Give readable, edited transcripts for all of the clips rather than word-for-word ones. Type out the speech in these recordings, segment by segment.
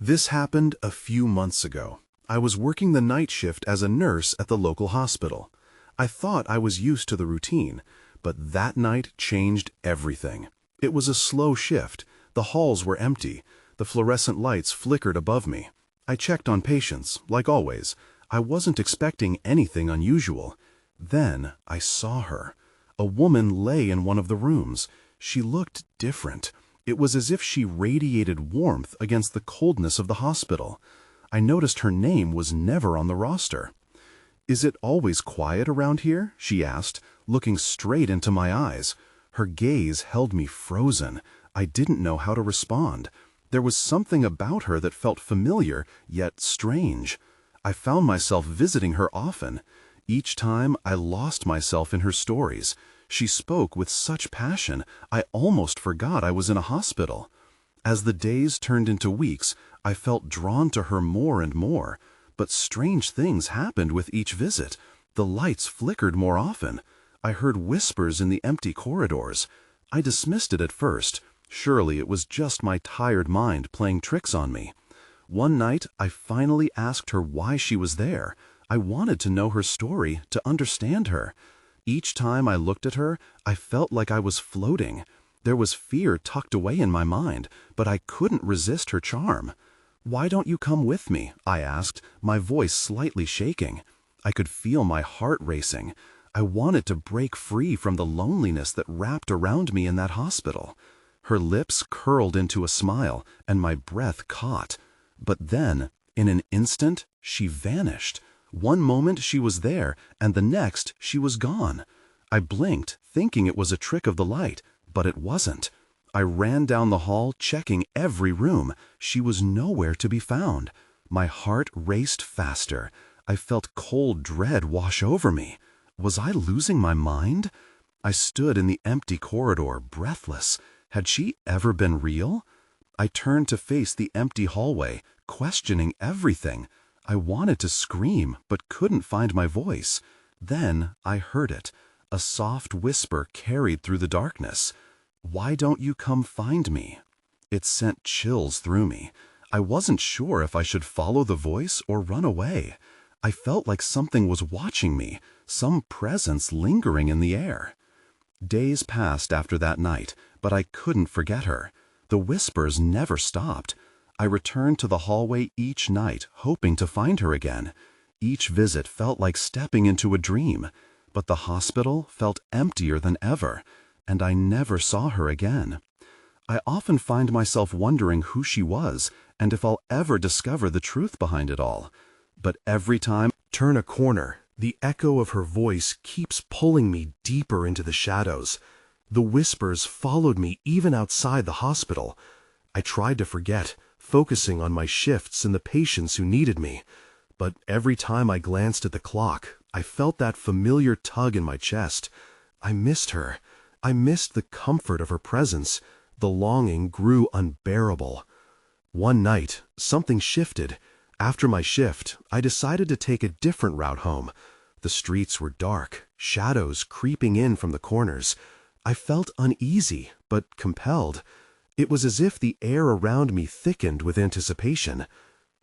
This happened a few months ago. I was working the night shift as a nurse at the local hospital. I thought I was used to the routine, but that night changed everything. It was a slow shift. The halls were empty. The fluorescent lights flickered above me. I checked on patients, like always. I wasn't expecting anything unusual. Then I saw her. A woman lay in one of the rooms. She looked different. It was as if she radiated warmth against the coldness of the hospital. I noticed her name was never on the roster. "Is it always quiet around here?" she asked, looking straight into my eyes. Her gaze held me frozen. I didn't know how to respond. There was something about her that felt familiar, yet strange. I found myself visiting her often. Each time I lost myself in her stories. She spoke with such passion, I almost forgot I was in a hospital. As the days turned into weeks, I felt drawn to her more and more. But strange things happened with each visit. The lights flickered more often. I heard whispers in the empty corridors. I dismissed it at first. Surely it was just my tired mind playing tricks on me. One night, I finally asked her why she was there. I wanted to know her story, to understand her. Each time I looked at her, I felt like I was floating. There was fear tucked away in my mind, but I couldn't resist her charm. "Why don't you come with me?" I asked, my voice slightly shaking. I could feel my heart racing. I wanted to break free from the loneliness that wrapped around me in that hospital. Her lips curled into a smile, and my breath caught. But then, in an instant, she vanished. One moment she was there, and the next she was gone. I blinked, thinking it was a trick of the light, but it wasn't. I ran down the hall, checking every room. She was nowhere to be found. My heart raced faster. I felt cold dread wash over me. Was I losing my mind? I stood in the empty corridor, breathless. Had she ever been real? I turned to face the empty hallway, questioning everything. I wanted to scream, but couldn't find my voice. Then I heard it. A soft whisper carried through the darkness. "Why don't you come find me?" It sent chills through me. I wasn't sure if I should follow the voice or run away. I felt like something was watching me, some presence lingering in the air. Days passed after that night, but I couldn't forget her. The whispers never stopped. I returned to the hallway each night, hoping to find her again. Each visit felt like stepping into a dream, but the hospital felt emptier than ever, and I never saw her again. I often find myself wondering who she was and if I'll ever discover the truth behind it all. But every time I turn a corner, the echo of her voice keeps pulling me deeper into the shadows. The whispers followed me even outside the hospital. I tried to forget, focusing on my shifts and the patients who needed me. But every time I glanced at the clock, I felt that familiar tug in my chest. I missed her. I missed the comfort of her presence. The longing grew unbearable. One night, something shifted. After my shift, I decided to take a different route home. The streets were dark, shadows creeping in from the corners. I felt uneasy, but compelled. It was as if the air around me thickened with anticipation.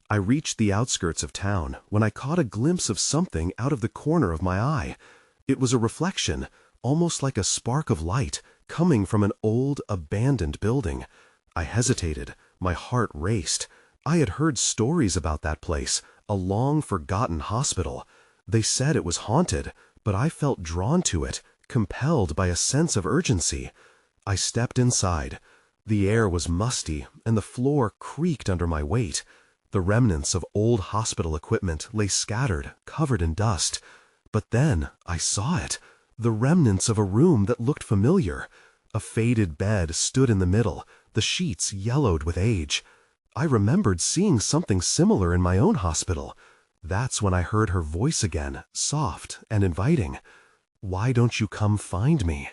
I reached the outskirts of town when I caught a glimpse of something out of the corner of my eye. It was a reflection, almost like a spark of light, coming from an old, abandoned building. I hesitated. My heart raced. I had heard stories about that place, a long-forgotten hospital. They said it was haunted, but I felt drawn to it, compelled by a sense of urgency. I stepped inside. The air was musty, and the floor creaked under my weight. The remnants of old hospital equipment lay scattered, covered in dust. But then I saw it, the remnants of a room that looked familiar. A faded bed stood in the middle, the sheets yellowed with age. I remembered seeing something similar in my own hospital. That's when I heard her voice again, soft and inviting. "Why don't you come find me?"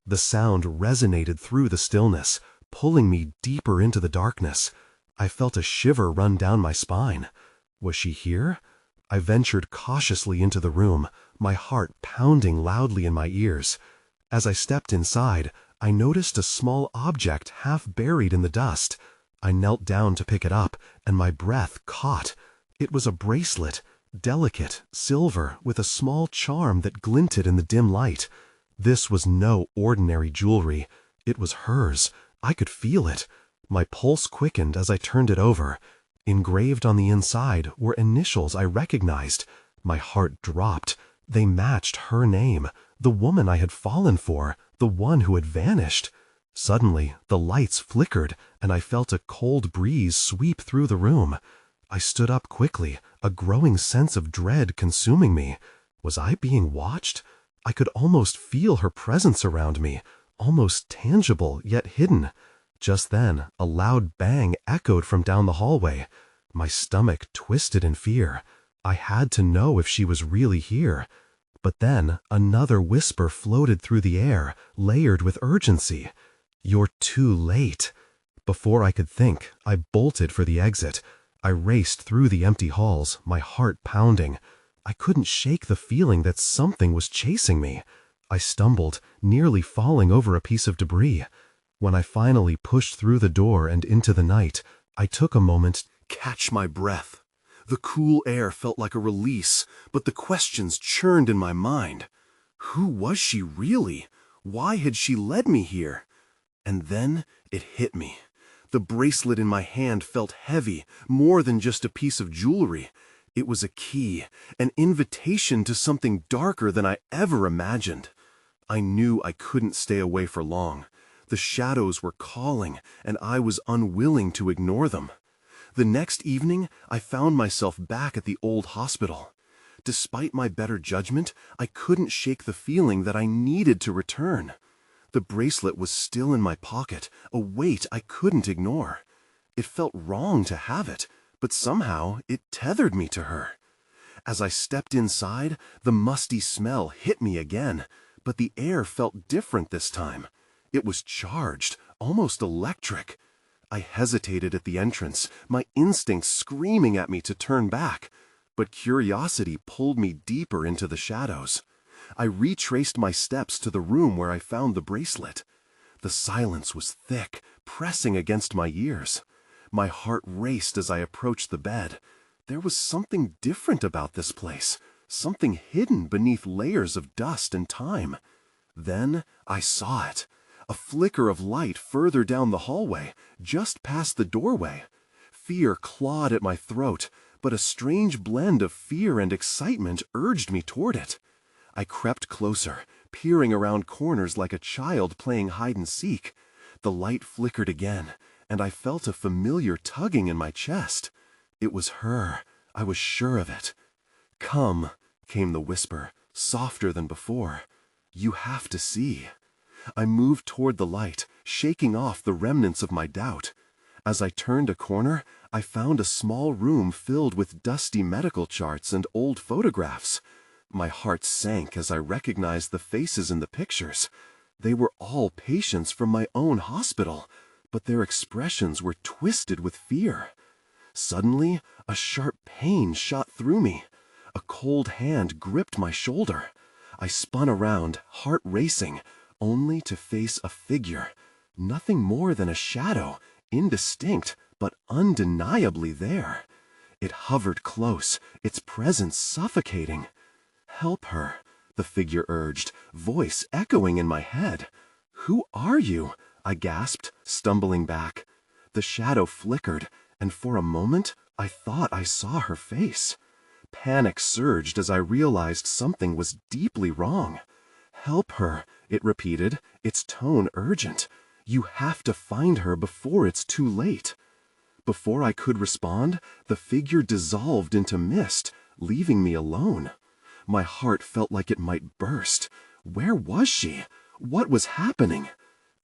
The sound resonated through the stillness, pulling me deeper into the darkness. I felt a shiver run down my spine. Was she here? I ventured cautiously into the room, my heart pounding loudly in my ears. As I stepped inside, I noticed a small object half buried in the dust. I knelt down to pick it up, and my breath caught. It was a bracelet, delicate, silver, with a small charm that glinted in the dim light. This was no ordinary jewelry. It was hers. I could feel it. My pulse quickened as I turned it over. Engraved on the inside were initials I recognized. My heart dropped. They matched her name, the woman I had fallen for, the one who had vanished. Suddenly, the lights flickered, and I felt a cold breeze sweep through the room. I stood up quickly, a growing sense of dread consuming me. Was I being watched? I could almost feel her presence around me, almost tangible yet hidden. Just then, a loud bang echoed from down the hallway. My stomach twisted in fear. I had to know if she was really here. But then, another whisper floated through the air, layered with urgency. "You're too late." Before I could think, I bolted for the exit. I raced through the empty halls, my heart pounding. I couldn't shake the feeling that something was chasing me. I stumbled, nearly falling over a piece of debris. When I finally pushed through the door and into the night, I took a moment to catch my breath. The cool air felt like a release, but the questions churned in my mind. Who was she really? Why had she led me here? And then it hit me. The bracelet in my hand felt heavy, more than just a piece of jewelry. It was a key, an invitation to something darker than I ever imagined. I knew I couldn't stay away for long. The shadows were calling, and I was unwilling to ignore them. The next evening, I found myself back at the old hospital. Despite my better judgment, I couldn't shake the feeling that I needed to return. The bracelet was still in my pocket, a weight I couldn't ignore. It felt wrong to have it, but somehow it tethered me to her. As I stepped inside, the musty smell hit me again, but the air felt different this time. It was charged, almost electric. I hesitated at the entrance, my instincts screaming at me to turn back, but curiosity pulled me deeper into the shadows. I retraced my steps to the room where I found the bracelet. The silence was thick, pressing against my ears. My heart raced as I approached the bed. There was something different about this place, something hidden beneath layers of dust and time. Then I saw it. A flicker of light further down the hallway, just past the doorway. Fear clawed at my throat, but a strange blend of fear and excitement urged me toward it. I crept closer, peering around corners like a child playing hide-and-seek. The light flickered again, and I felt a familiar tugging in my chest. It was her. I was sure of it. "Come," came the whisper, softer than before. "You have to see." I moved toward the light, shaking off the remnants of my doubt. As I turned a corner, I found a small room filled with dusty medical charts and old photographs. My heart sank as I recognized the faces in the pictures. They were all patients from my own hospital, but their expressions were twisted with fear. Suddenly, a sharp pain shot through me. A cold hand gripped my shoulder. I spun around, heart racing, only to face a figure. Nothing more than a shadow, indistinct, but undeniably there. It hovered close, its presence suffocating. "Help her," the figure urged, voice echoing in my head. "Who are you?" I gasped, stumbling back. The shadow flickered, and for a moment I thought I saw her face. Panic surged as I realized something was deeply wrong. "Help her," it repeated, its tone urgent. "You have to find her before it's too late." Before I could respond, the figure dissolved into mist, leaving me alone. My heart felt like it might burst. Where was she? What was happening?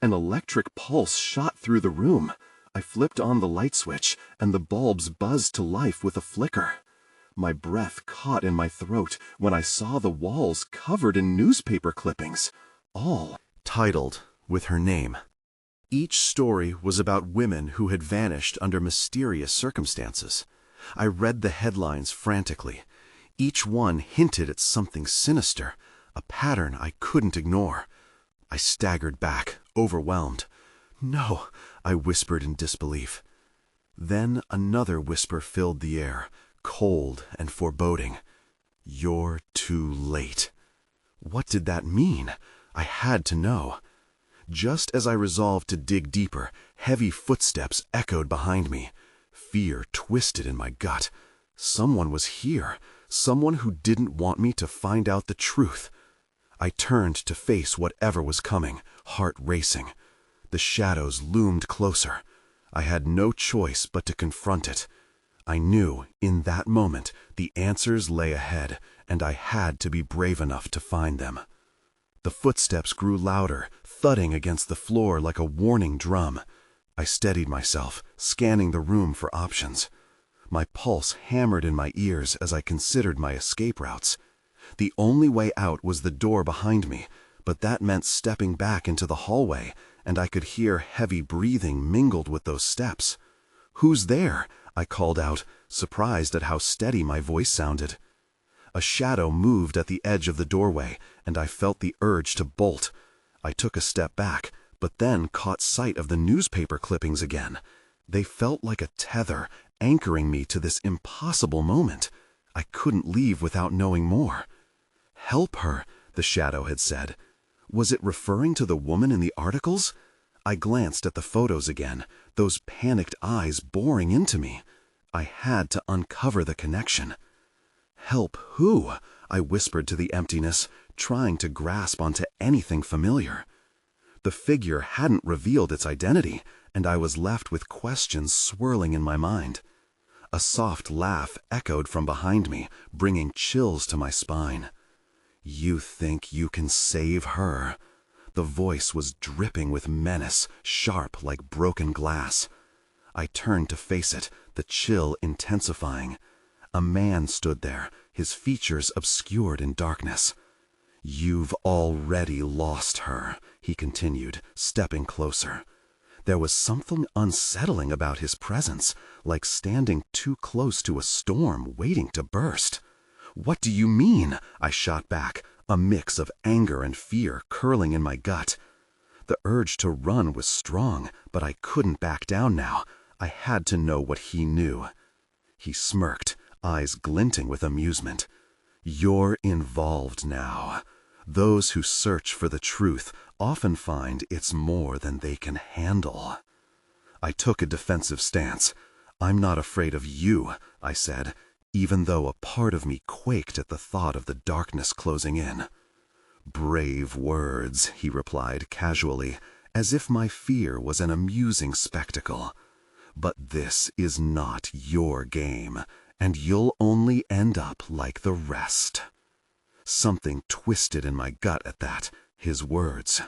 An electric pulse shot through the room. I flipped on the light switch, and the bulbs buzzed to life with a flicker. My breath caught in my throat when I saw the walls covered in newspaper clippings, all titled with her name. Each story was about women who had vanished under mysterious circumstances. I read the headlines frantically. Each one hinted at something sinister, a pattern I couldn't ignore. I staggered back, overwhelmed. "No," I whispered in disbelief. Then another whisper filled the air, cold and foreboding. "You're too late." What did that mean? I had to know. Just as I resolved to dig deeper, heavy footsteps echoed behind me. Fear twisted in my gut. Someone was here, someone who didn't want me to find out the truth. I turned to face whatever was coming, heart racing. The shadows loomed closer. I had no choice but to confront it. I knew, in that moment, the answers lay ahead, and I had to be brave enough to find them. The footsteps grew louder, thudding against the floor like a warning drum. I steadied myself, scanning the room for options. My pulse hammered in my ears as I considered my escape routes. The only way out was the door behind me, but that meant stepping back into the hallway, and I could hear heavy breathing mingled with those steps. "Who's there?" I called out, surprised at how steady my voice sounded. A shadow moved at the edge of the doorway, and I felt the urge to bolt. I took a step back, but then caught sight of the newspaper clippings again. They felt like a tether, anchoring me to this impossible moment. I couldn't leave without knowing more. "Help her," the shadow had said. Was it referring to the woman in the articles? I glanced at the photos again, those panicked eyes boring into me. I had to uncover the connection. "Help who?" I whispered to the emptiness, trying to grasp onto anything familiar. The figure hadn't revealed its identity, and I was left with questions swirling in my mind. A soft laugh echoed from behind me, bringing chills to my spine. "You think you can save her?" The voice was dripping with menace, sharp like broken glass. I turned to face it, the chill intensifying. A man stood there, his features obscured in darkness. "You've already lost her," he continued, stepping closer. There was something unsettling about his presence, like standing too close to a storm waiting to burst. "What do you mean?" I shot back, a mix of anger and fear curling in my gut. The urge to run was strong, but I couldn't back down now. I had to know what he knew. He smirked, eyes glinting with amusement. "You're involved now. Those who search for the truth often find it's more than they can handle." I took a defensive stance. "I'm not afraid of you," I said, even though a part of me quaked at the thought of the darkness closing in. "Brave words," he replied casually, as if my fear was an amusing spectacle. "But this is not your game, and you'll only end up like the rest." Something twisted in my gut at that, his words.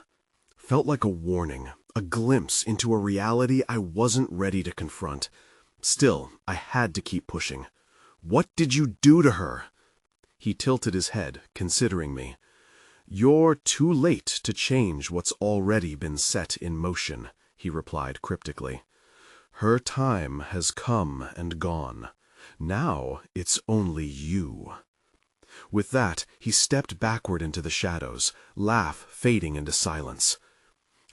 Felt like a warning, a glimpse into a reality I wasn't ready to confront. Still, I had to keep pushing. "What did you do to her?" He tilted his head, considering me. "You're too late to change what's already been set in motion," he replied cryptically. "Her time has come and gone. Now it's only you." With that, he stepped backward into the shadows, laugh fading into silence.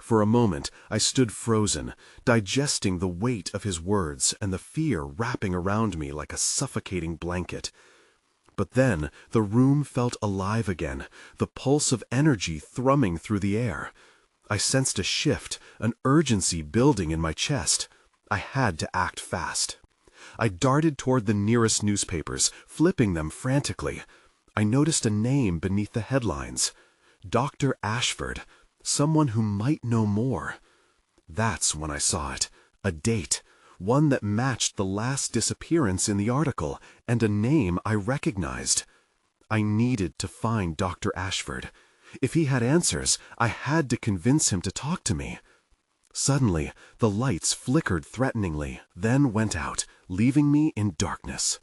For a moment, I stood frozen, digesting the weight of his words and the fear wrapping around me like a suffocating blanket. But then, the room felt alive again, the pulse of energy thrumming through the air. I sensed a shift, an urgency building in my chest. I had to act fast. I darted toward the nearest newspapers, flipping them frantically. I noticed a name beneath the headlines. Dr. Ashford, someone who might know more. That's when I saw it. A date, one that matched the last disappearance in the article, and a name I recognized. I needed to find Dr. Ashford. If he had answers, I had to convince him to talk to me. Suddenly, the lights flickered threateningly, then went out, leaving me in darkness.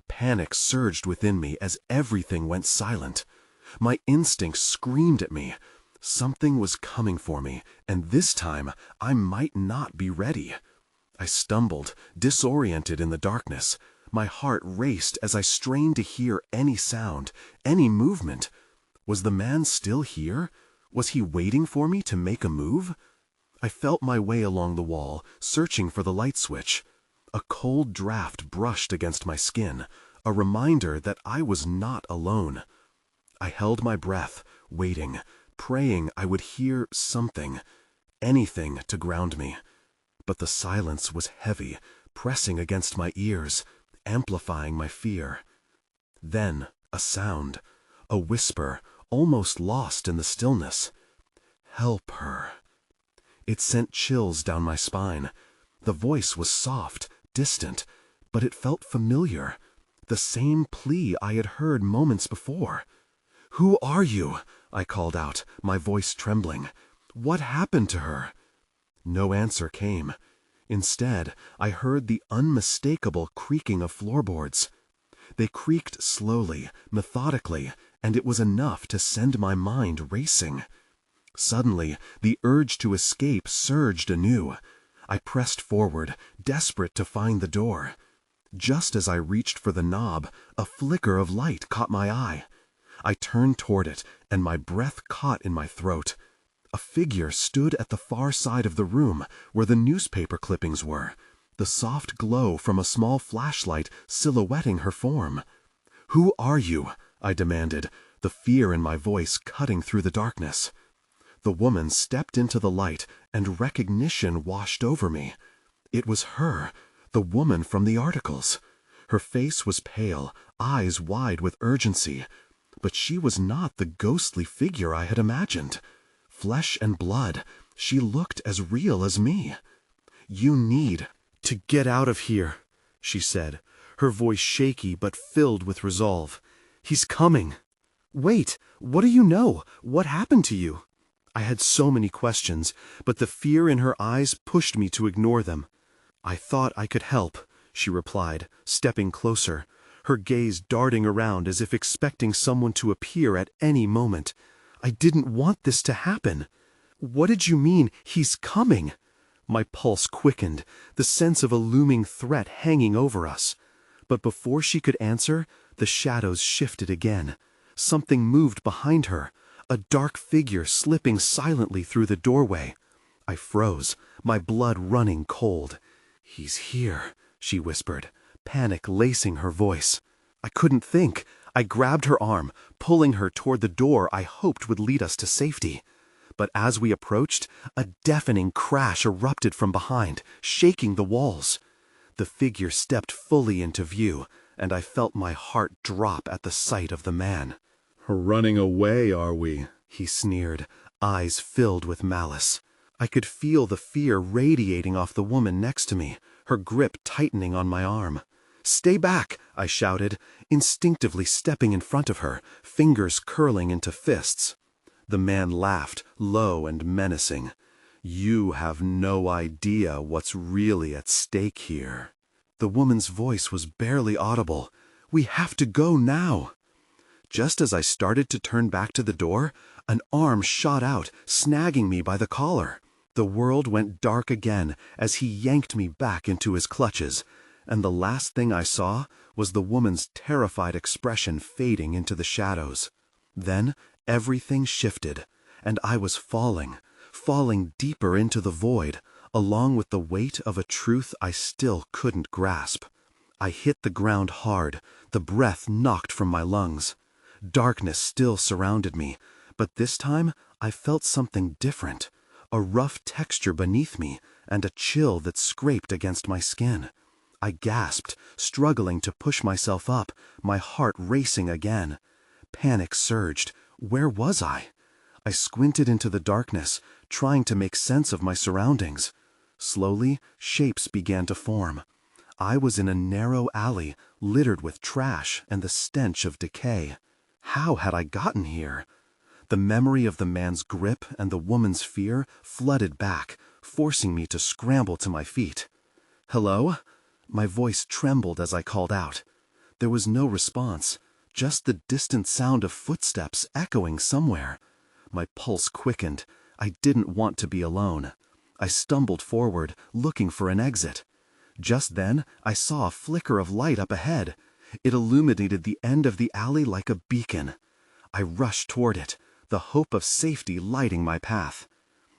Panic surged within me as everything went silent. My instincts screamed at me. Something was coming for me, and this time I might not be ready. I stumbled, disoriented in the darkness. My heart raced as I strained to hear any sound, any movement. Was the man still here? Was he waiting for me to make a move? I felt my way along the wall, searching for the light switch. A cold draft brushed against my skin, a reminder that I was not alone. I held my breath, waiting, praying I would hear something, anything to ground me. But the silence was heavy, pressing against my ears, amplifying my fear. Then a sound, a whisper, almost lost in the stillness. "Help her." It sent chills down my spine. The voice was soft, distant, but it felt familiar. The same plea I had heard moments before. "Who are you?" I called out, my voice trembling. "What happened to her?" No answer came. Instead, I heard the unmistakable creaking of floorboards. They creaked slowly, methodically, and it was enough to send my mind racing. Suddenly, the urge to escape surged anew. I pressed forward, desperate to find the door. Just as I reached for the knob, a flicker of light caught my eye. I turned toward it, and my breath caught in my throat. A figure stood at the far side of the room, where the newspaper clippings were, the soft glow from a small flashlight silhouetting her form. "Who are you?" I demanded, the fear in my voice cutting through the darkness. The woman stepped into the light, and recognition washed over me. It was her, the woman from the articles. Her face was pale, eyes wide with urgency. But she was not the ghostly figure I had imagined. Flesh and blood, she looked as real as me. "You need to get out of here," she said, her voice shaky but filled with resolve. "He's coming." "Wait, what do you know? What happened to you?" I had so many questions, but the fear in her eyes pushed me to ignore them. "I thought I could help," she replied, stepping closer, her gaze darting around as if expecting someone to appear at any moment. "I didn't want this to happen." "What did you mean, he's coming?" My pulse quickened, the sense of a looming threat hanging over us. But before she could answer, the shadows shifted again. Something moved behind her, a dark figure slipping silently through the doorway. I froze, my blood running cold. "He's here," she whispered, panic lacing her voice. I couldn't think. I grabbed her arm, pulling her toward the door I hoped would lead us to safety. But as we approached, a deafening crash erupted from behind, shaking the walls. The figure stepped fully into view, and I felt my heart drop at the sight of the man. "Running away, are we?" he sneered, eyes filled with malice. I could feel the fear radiating off the woman next to me, her grip tightening on my arm. "Stay back!" I shouted, instinctively stepping in front of her, fingers curling into fists. The man laughed, low and menacing. "You have no idea what's really at stake here." The woman's voice was barely audible. "We have to go now." Just as I started to turn back to the door, an arm shot out, snagging me by the collar. The world went dark again as he yanked me back into his clutches, and the last thing I saw was the woman's terrified expression fading into the shadows. Then everything shifted, and I was falling deeper into the void, along with the weight of a truth I still couldn't grasp. I hit the ground hard, the breath knocked from my lungs. Darkness still surrounded me, but this time I felt something different, a rough texture beneath me and a chill that scraped against my skin. I gasped, struggling to push myself up, my heart racing again. Panic surged. Where was I? I squinted into the darkness, trying to make sense of my surroundings. Slowly, shapes began to form. I was in a narrow alley, littered with trash and the stench of decay. How had I gotten here? The memory of the man's grip and the woman's fear flooded back, forcing me to scramble to my feet. "Hello?" My voice trembled as I called out. There was no response, just the distant sound of footsteps echoing somewhere. My pulse quickened. I didn't want to be alone. I stumbled forward, looking for an exit. Just then, I saw a flicker of light up ahead. It illuminated the end of the alley like a beacon. I rushed toward it, the hope of safety lighting my path.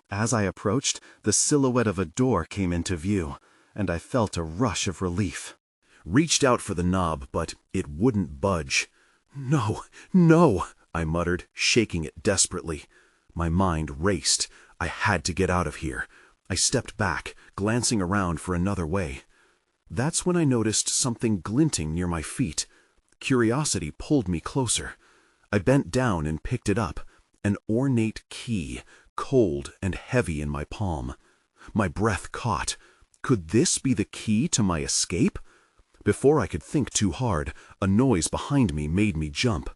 As I approached, the silhouette of a door came into view. and I felt a rush of relief. Reached out for the knob, but it wouldn't budge. "No, no," I muttered, shaking it desperately. My mind raced. I had to get out of here. I stepped back, glancing around for another way. That's when I noticed something glinting near my feet. Curiosity pulled me closer. I bent down and picked it up, an ornate key, cold and heavy in my palm. My breath caught. Could this be the key to my escape? Before I could think too hard, a noise behind me made me jump.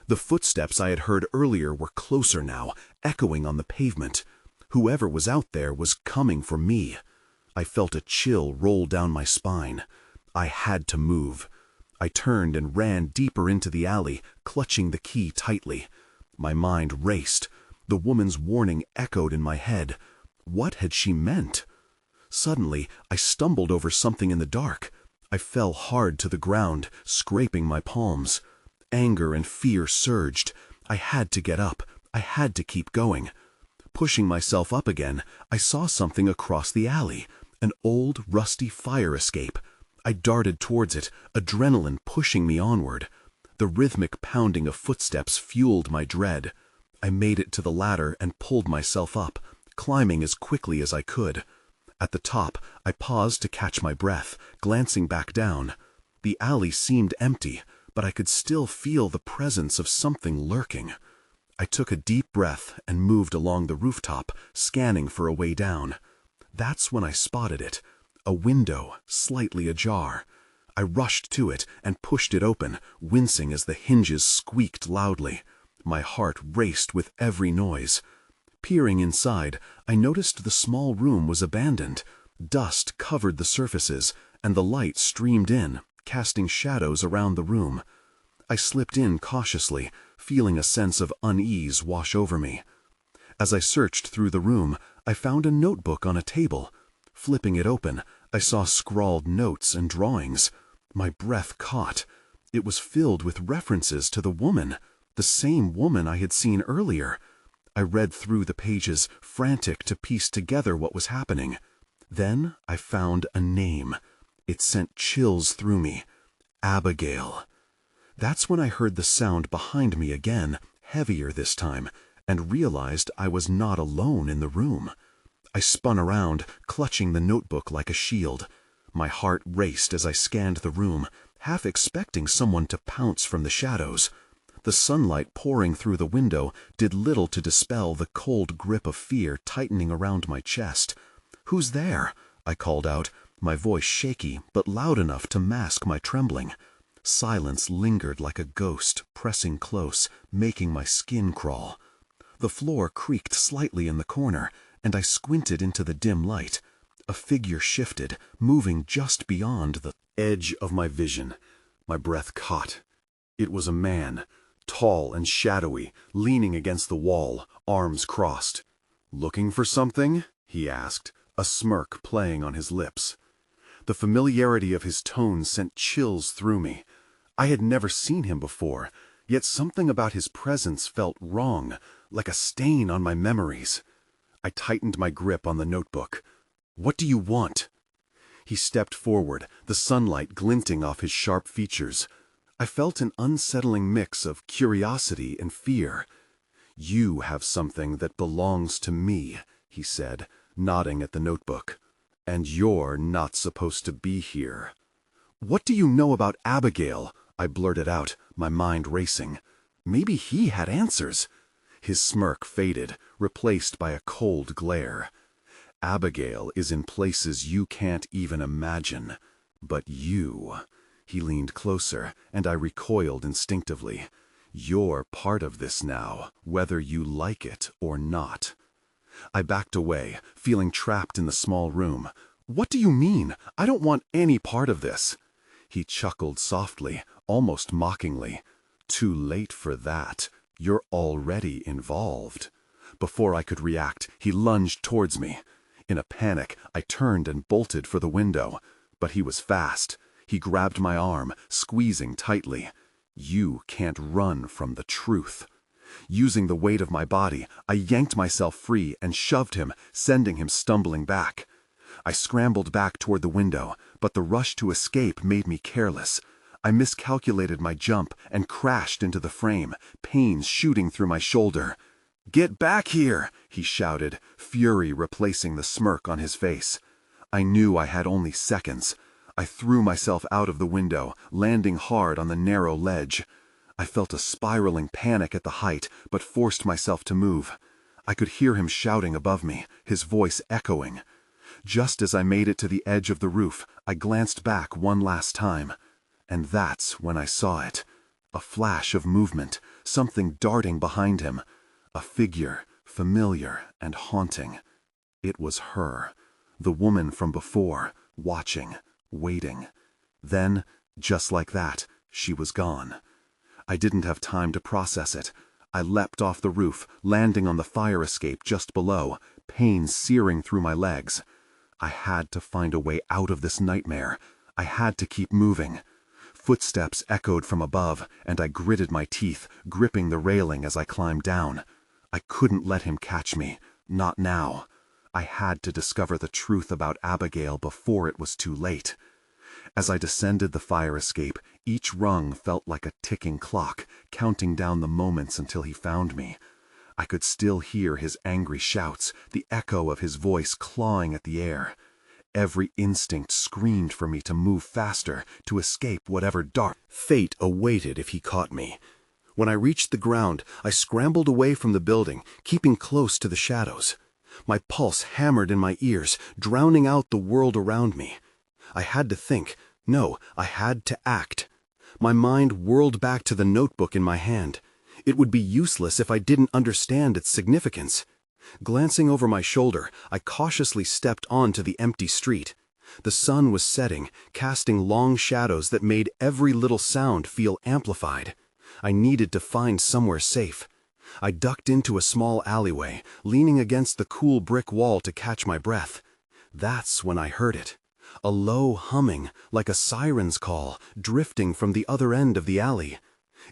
The footsteps I had heard earlier were closer now, echoing on the pavement. Whoever was out there was coming for me. I felt a chill roll down my spine. I had to move. I turned and ran deeper into the alley, clutching the key tightly. My mind raced. The woman's warning echoed in my head. What had she meant? Suddenly, I stumbled over something in the dark. I fell hard to the ground, scraping my palms. Anger and fear surged. I had to get up. I had to keep going. Pushing myself up again, I saw something across the alley, an old, rusty fire escape. I darted towards it, adrenaline pushing me onward. The rhythmic pounding of footsteps fueled my dread. I made it to the ladder and pulled myself up, climbing as quickly as I could. At the top, I paused to catch my breath, glancing back down. The alley seemed empty, but I could still feel the presence of something lurking. I took a deep breath and moved along the rooftop, scanning for a way down. That's when I spotted it, a window slightly ajar. I rushed to it and pushed it open, wincing as the hinges squeaked loudly. My heart raced with every noise. Peering inside, I noticed the small room was abandoned. Dust covered the surfaces, and the light streamed in, casting shadows around the room. I slipped in cautiously, feeling a sense of unease wash over me. As I searched through the room, I found a notebook on a table. Flipping it open, I saw scrawled notes and drawings. My breath caught. It was filled with references to the woman, the same woman I had seen earlier. I read through the pages, frantic to piece together what was happening. Then I found a name. It sent chills through me. Abigail. That's when I heard the sound behind me again, heavier this time, and realized I was not alone in the room. I spun around, clutching the notebook like a shield. My heart raced as I scanned the room, half expecting someone to pounce from the shadows. The sunlight pouring through the window did little to dispel the cold grip of fear tightening around my chest. "Who's there?" I called out, my voice shaky but loud enough to mask my trembling. Silence lingered like a ghost, pressing close, making my skin crawl. The floor creaked slightly in the corner, and I squinted into the dim light. A figure shifted, moving just beyond the edge of my vision. My breath caught. It was a man, tall and shadowy, leaning against the wall, arms crossed. "Looking for something?" he asked, a smirk playing on his lips. The familiarity of his tone sent chills through me. I had never seen him before, yet something about his presence felt wrong, like a stain on my memories. I tightened my grip on the notebook. "What do you want?" He stepped forward, the sunlight glinting off his sharp features. I felt an unsettling mix of curiosity and fear. "You have something that belongs to me," he said, nodding at the notebook. "And you're not supposed to be here." "What do you know about Abigail?" I blurted out, my mind racing. Maybe he had answers. His smirk faded, replaced by a cold glare. "Abigail is in places you can't even imagine. But you—" He leaned closer, and I recoiled instinctively. "You're part of this now, whether you like it or not." I backed away, feeling trapped in the small room. "What do you mean? I don't want any part of this." He chuckled softly, almost mockingly. "Too late for that. You're already involved." Before I could react, he lunged towards me. In a panic, I turned and bolted for the window. But he was fast. He grabbed my arm, squeezing tightly. "You can't run from the truth." Using the weight of my body, I yanked myself free and shoved him, sending him stumbling back. I scrambled back toward the window, but the rush to escape made me careless. I miscalculated my jump and crashed into the frame, pains shooting through my shoulder. "Get back here!" he shouted, fury replacing the smirk on his face. I knew I had only seconds. I threw myself out of the window, landing hard on the narrow ledge. I felt a spiraling panic at the height, but forced myself to move. I could hear him shouting above me, his voice echoing. Just as I made it to the edge of the roof, I glanced back one last time. And that's when I saw it. A flash of movement, something darting behind him. A figure, familiar and haunting. It was her, the woman from before, watching, waiting. Then, just like that, she was gone. I didn't have time to process it. I leapt off the roof, landing on the fire escape just below, pain searing through my legs. I had to find a way out of this nightmare. I had to keep moving. Footsteps echoed from above, and I gritted my teeth, gripping the railing as I climbed down. I couldn't let him catch me. Not now. I had to discover the truth about Abigail before it was too late. As I descended the fire escape, each rung felt like a ticking clock, counting down the moments until he found me. I could still hear his angry shouts, the echo of his voice clawing at the air. Every instinct screamed for me to move faster, to escape whatever dark fate awaited if he caught me. When I reached the ground, I scrambled away from the building, keeping close to the shadows. My pulse hammered in my ears, drowning out the world around me. I had to think. No, I had to act. My mind whirled back to the notebook in my hand. It would be useless if I didn't understand its significance. Glancing over my shoulder, I cautiously stepped onto the empty street. The sun was setting, casting long shadows that made every little sound feel amplified. I needed to find somewhere safe. I ducked into a small alleyway, leaning against the cool brick wall to catch my breath. That's when I heard it. A low humming, like a siren's call, drifting from the other end of the alley.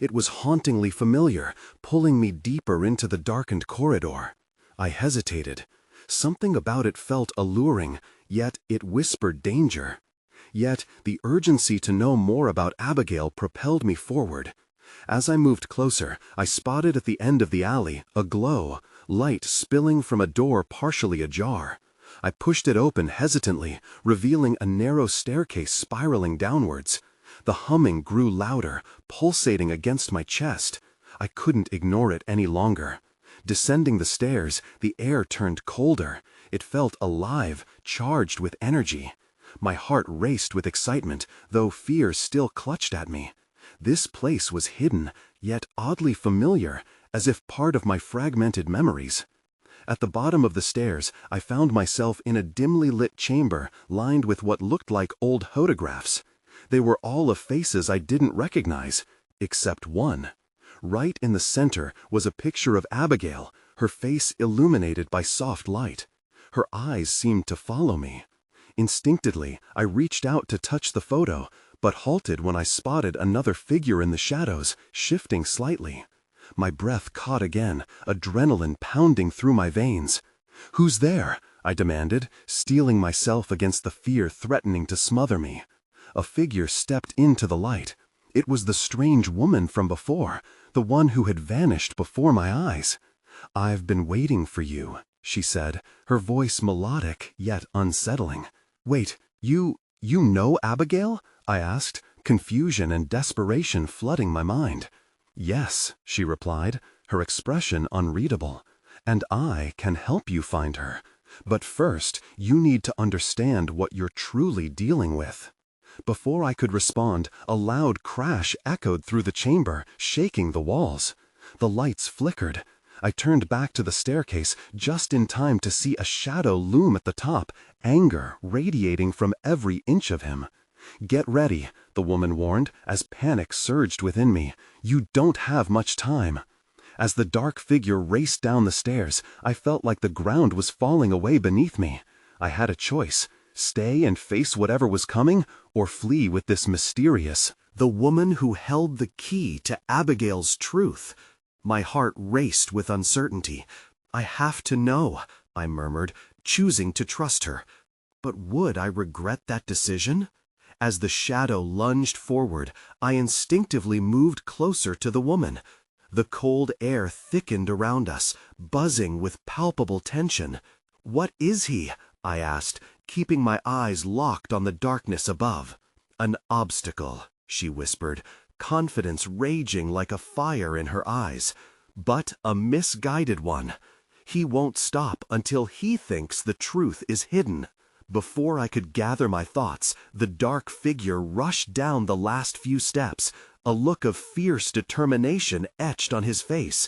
It was hauntingly familiar, pulling me deeper into the darkened corridor. I hesitated. Something about it felt alluring, yet it whispered danger. Yet the urgency to know more about Abigail propelled me forward. As I moved closer, I spotted at the end of the alley a glow, light spilling from a door partially ajar. I pushed it open hesitantly, revealing a narrow staircase spiraling downwards. The humming grew louder, pulsating against my chest. I couldn't ignore it any longer. Descending the stairs, the air turned colder. It felt alive, charged with energy. My heart raced with excitement, though fear still clutched at me. This place was hidden, yet oddly familiar, as if part of my fragmented memories. At the bottom of the stairs, I found myself in a dimly lit chamber lined with what looked like old photographs. They were all of faces I didn't recognize, except one. Right in the center was a picture of Abigail, her face illuminated by soft light. Her eyes seemed to follow me. Instinctively, I reached out to touch the photo, but halted when I spotted another figure in the shadows, shifting slightly. My breath caught again, adrenaline pounding through my veins. "Who's there?" I demanded, steeling myself against the fear threatening to smother me. A figure stepped into the light. It was the strange woman from before, the one who had vanished before my eyes. "I've been waiting for you," she said, her voice melodic yet unsettling. "Wait, you know Abigail?" I asked, confusion and desperation flooding my mind. "Yes," she replied, her expression unreadable. "And I can help you find her. But first, you need to understand what you're truly dealing with." Before I could respond, a loud crash echoed through the chamber, shaking the walls. The lights flickered. I turned back to the staircase just in time to see a shadow loom at the top, anger radiating from every inch of him. "Get ready," the woman warned, as panic surged within me. "You don't have much time." As the dark figure raced down the stairs, I felt like the ground was falling away beneath me. I had a choice: stay and face whatever was coming, or flee with this mysterious, the woman who held the key to Abigail's truth. My heart raced with uncertainty. "I have to know," I murmured, choosing to trust her. But would I regret that decision? As the shadow lunged forward, I instinctively moved closer to the woman. The cold air thickened around us, buzzing with palpable tension. "What is he?" I asked, keeping my eyes locked on the darkness above. "An obstacle," she whispered, confidence raging like a fire in her eyes. "But a misguided one. He won't stop until he thinks the truth is hidden." Before I could gather my thoughts, the dark figure rushed down the last few steps, a look of fierce determination etched on his face.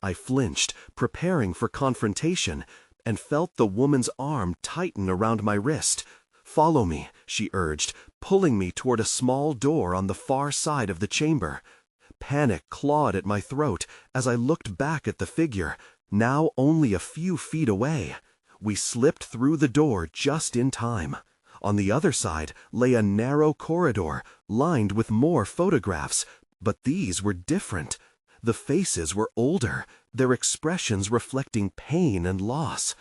I flinched, preparing for confrontation, and felt the woman's arm tighten around my wrist. "Follow me," she urged, pulling me toward a small door on the far side of the chamber. Panic clawed at my throat as I looked back at the figure, now only a few feet away. We slipped through the door just in time. On the other side lay a narrow corridor, lined with more photographs, but these were different. The faces were older, their expressions reflecting pain and loss.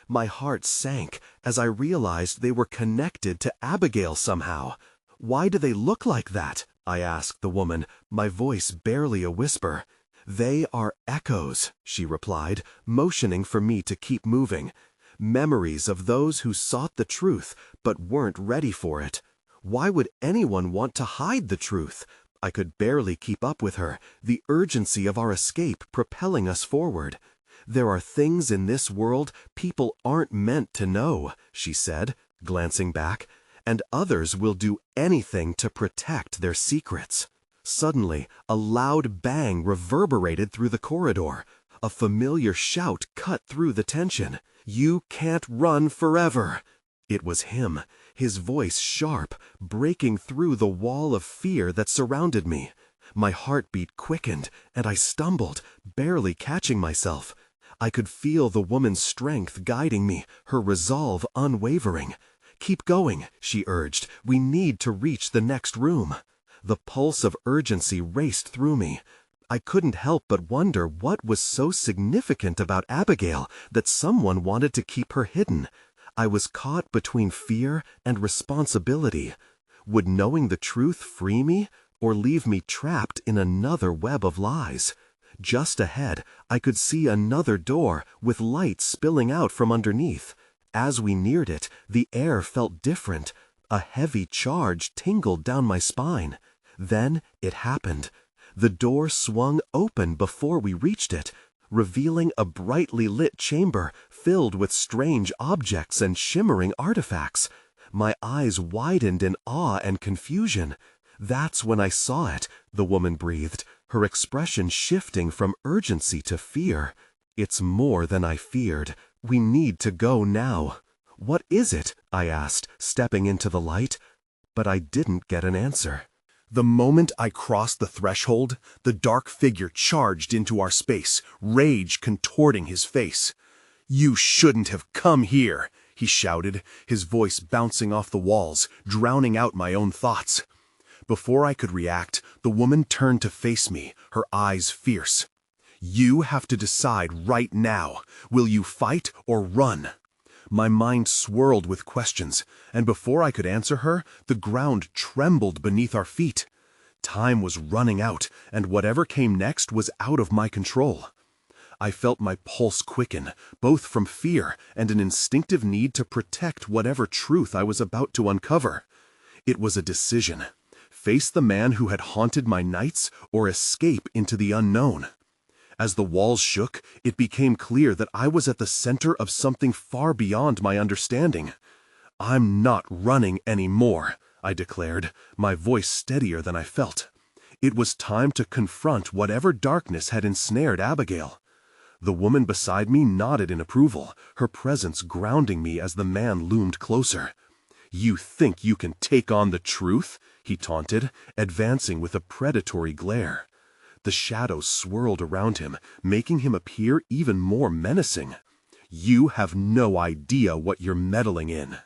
My heart sank as I realized they were connected to Abigail somehow. "Why do they look like that?" I asked the woman, my voice barely a whisper. "They are echoes," she replied, motioning for me to keep moving. "Memories of those who sought the truth but weren't ready for it." Why would anyone want to hide the truth? I could barely keep up with her, the urgency of our escape propelling us forward. "There are things in this world people aren't meant to know," she said, glancing back, "and others will do anything to protect their secrets." Suddenly, a loud bang reverberated through the corridor. A familiar shout cut through the tension. "You can't run forever!" It was him, his voice sharp, breaking through the wall of fear that surrounded me. My heartbeat quickened, and I stumbled, barely catching myself. I could feel the woman's strength guiding me, her resolve unwavering. "Keep going," she urged. "We need to reach the next room." The pulse of urgency raced through me. I couldn't help but wonder what was so significant about Abigail that someone wanted to keep her hidden. I was caught between fear and responsibility. Would knowing the truth free me, or leave me trapped in another web of lies? Just ahead, I could see another door with light spilling out from underneath. As we neared it, the air felt different. A heavy charge tingled down my spine. Then it happened. The door swung open before we reached it, revealing a brightly lit chamber filled with strange objects and shimmering artifacts. My eyes widened in awe and confusion. "That's when I saw it," the woman breathed, her expression shifting from urgency to fear. "It's more than I feared. We need to go now." "What is it?" I asked, stepping into the light. But I didn't get an answer. The moment I crossed the threshold, the dark figure charged into our space, rage contorting his face. "You shouldn't have come here," he shouted, his voice bouncing off the walls, drowning out my own thoughts. Before I could react, the woman turned to face me, her eyes fierce. "You have to decide right now. Will you fight or run?" My mind swirled with questions, and before I could answer her, the ground trembled beneath our feet. Time was running out, and whatever came next was out of my control. I felt my pulse quicken, both from fear and an instinctive need to protect whatever truth I was about to uncover. It was a decision: face the man who had haunted my nights or escape into the unknown. As the walls shook, it became clear that I was at the center of something far beyond my understanding. "I'm not running anymore," I declared, my voice steadier than I felt. It was time to confront whatever darkness had ensnared Abigail. The woman beside me nodded in approval, her presence grounding me as the man loomed closer. "You think you can take on the truth?" he taunted, advancing with a predatory glare. The shadows swirled around him, making him appear even more menacing. "You have no idea what you're meddling in."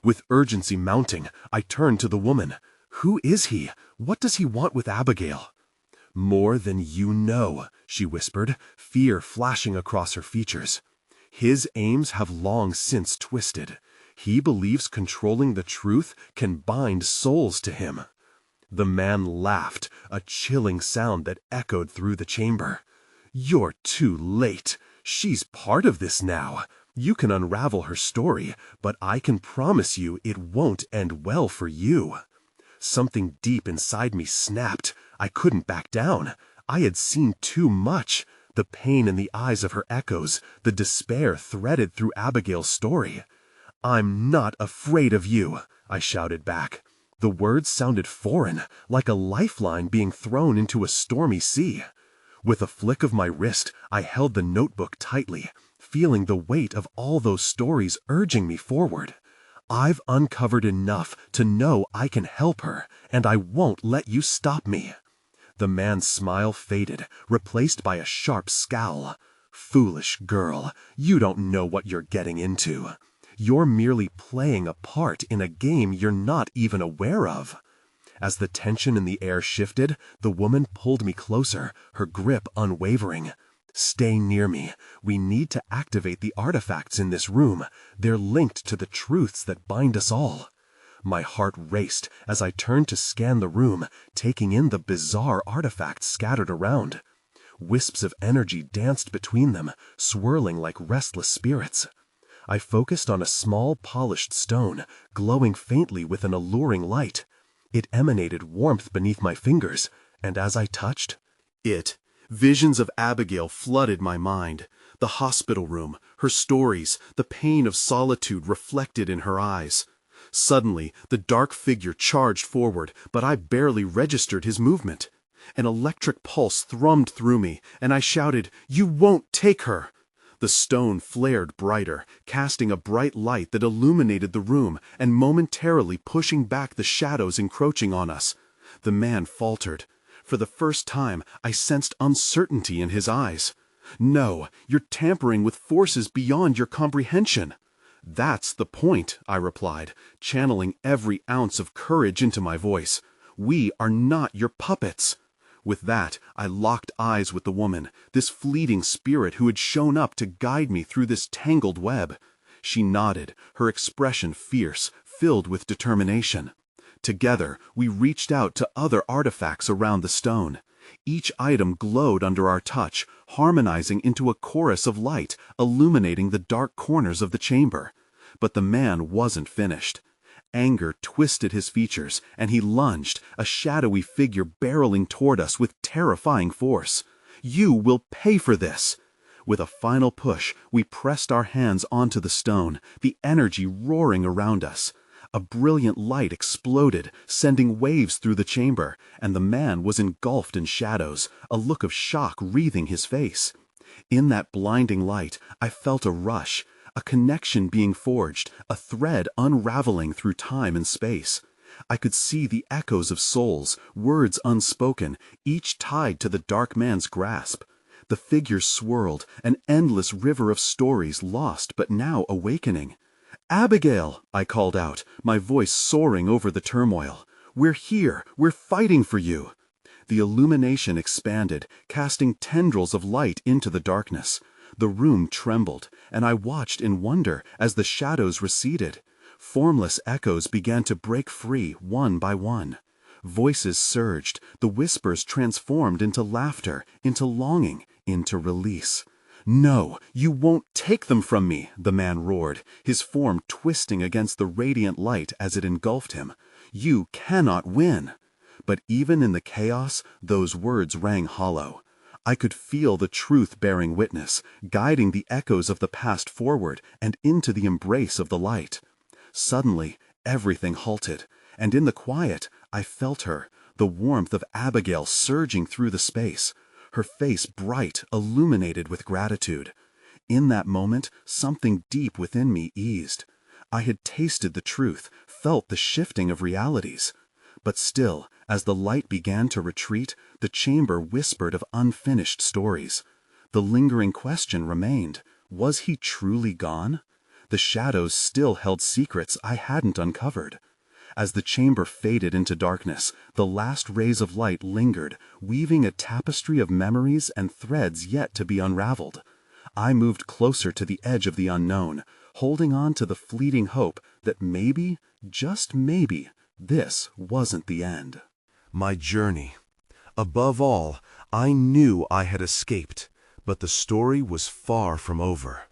With urgency mounting, I turned to the woman. "Who is he? What does he want with Abigail?" "More than you know," she whispered, fear flashing across her features. "His aims have long since twisted. He believes controlling the truth can bind souls to him. The man laughed, a chilling sound that echoed through the chamber. You're too late. She's part of this now. You can unravel her story, but I can promise you it won't end well for you. Something deep inside me snapped. I couldn't back down. I had seen too much. The pain in the eyes of her echoes, the despair threaded through Abigail's story. I'm not afraid of you, I shouted back. The words sounded foreign, like a lifeline being thrown into a stormy sea. With a flick of my wrist, I held the notebook tightly, feeling the weight of all those stories urging me forward. I've uncovered enough to know I can help her, and I won't let you stop me. The man's smile faded, replaced by a sharp scowl. Foolish girl, you don't know what you're getting into. You're merely playing a part in a game you're not even aware of. As the tension in the air shifted, the woman pulled me closer, her grip unwavering. Stay near me. We need to activate the artifacts in this room. They're linked to the truths that bind us all. My heart raced as I turned to scan the room, taking in the bizarre artifacts scattered around. Wisps of energy danced between them, swirling like restless spirits. I focused on a small polished stone, glowing faintly with an alluring light. It emanated warmth beneath my fingers, and as I touched visions of Abigail flooded my mind. The hospital room, her stories, the pain of solitude reflected in her eyes. Suddenly, the dark figure charged forward, but I barely registered his movement. An electric pulse thrummed through me, and I shouted, "You won't take her!" The stone flared brighter, casting a bright light that illuminated the room and momentarily pushing back the shadows encroaching on us. The man faltered. For the first time, I sensed uncertainty in his eyes. "No, you're tampering with forces beyond your comprehension." "That's the point," I replied, channeling every ounce of courage into my voice. "We are not your puppets." With that, I locked eyes with the woman, this fleeting spirit who had shown up to guide me through this tangled web. She nodded, her expression fierce, filled with determination. Together, we reached out to other artifacts around the stone. Each item glowed under our touch, harmonizing into a chorus of light, illuminating the dark corners of the chamber. But the man wasn't finished. Anger twisted his features, and he lunged, a shadowy figure barreling toward us with terrifying force. "You will pay for this!" With a final push, we pressed our hands onto the stone, the energy roaring around us. A brilliant light exploded, sending waves through the chamber, and the man was engulfed in shadows, a look of shock wreathing his face. In that blinding light, I felt a rush, a connection being forged, a thread unraveling through time and space. I could see the echoes of souls, words unspoken, each tied to the dark man's grasp. The figures swirled, an endless river of stories lost but now awakening. "Abigail!" I called out, my voice soaring over the turmoil. "We're here! We're fighting for you!" The illumination expanded, casting tendrils of light into the darkness. The room trembled, and I watched in wonder as the shadows receded. Formless echoes began to break free one by one. Voices surged, the whispers transformed into laughter, into longing, into release. "No, you won't take them from me," the man roared, his form twisting against the radiant light as it engulfed him. "You cannot win." But even in the chaos, those words rang hollow. I could feel the truth bearing witness, guiding the echoes of the past forward and into the embrace of the light. Suddenly, everything halted, and in the quiet, I felt her, the warmth of Abigail surging through the space, her face bright, illuminated with gratitude. In that moment, something deep within me eased. I had tasted the truth, felt the shifting of realities. But still, as the light began to retreat, the chamber whispered of unfinished stories. The lingering question remained, was he truly gone? The shadows still held secrets I hadn't uncovered. As the chamber faded into darkness, the last rays of light lingered, weaving a tapestry of memories and threads yet to be unraveled. I moved closer to the edge of the unknown, holding on to the fleeting hope that maybe, just maybe, this wasn't the end. My journey. Above all, I knew I had escaped, but the story was far from over.